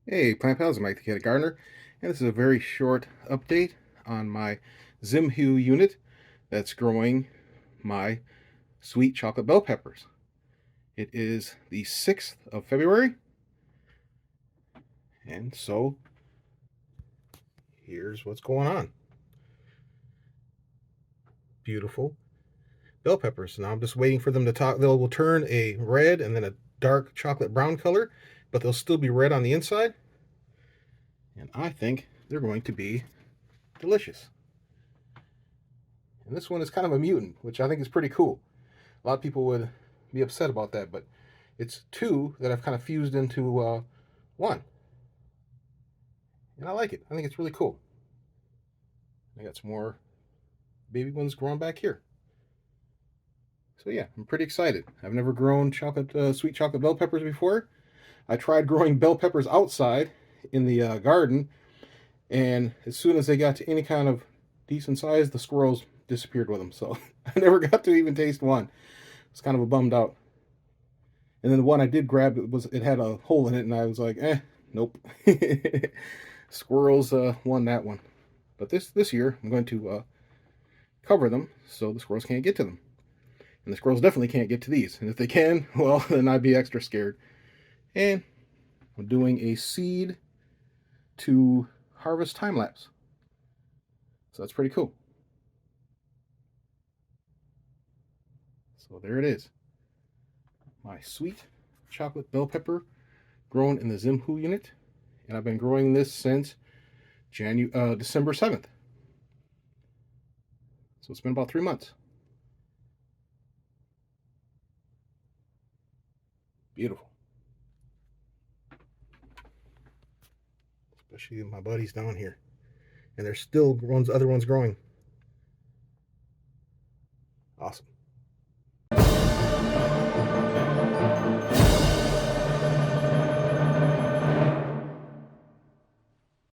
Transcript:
Hey, Plant Pals, I'm Mike the Cat Gardener, and this is a very short update on my Zimhu unit that's growing my sweet chocolate bell peppers. It is the 6th of February, and so here's what's going on. Beautiful bell peppers. Now I'm just waiting for them to talk. They will turn a red and then a dark chocolate brown color, but they'll still be red on the inside, and I think they're going to be delicious. And this one is kind of a mutant, which I think is pretty cool. A lot of people would be upset about that, but it's two that I've kind of fused into one. And I like it. I think it's really cool. I got some more baby ones growing back here. So yeah, I'm pretty excited. I've never grown sweet chocolate bell peppers before. I tried growing bell peppers outside in the garden, and as soon as they got to any kind of decent size, the squirrels disappeared with them. So I never got to even taste one. I was kind of a bummed out. And then the one I did grab, it had a hole in it, and I was like, nope. Squirrels won that one. But this year, I'm going to cover them so the squirrels can't get to them, and the squirrels definitely can't get to these. And if they can, well, then I'd be extra scared. And I'm doing a seed to harvest time lapse, so that's pretty cool. So there it is, my sweet chocolate bell pepper grown in the Zimhu unit, and I've been growing this since December 7th. So it's been about 3 months. Beautiful. Especially my buddies down here. And there's still other ones growing. Awesome.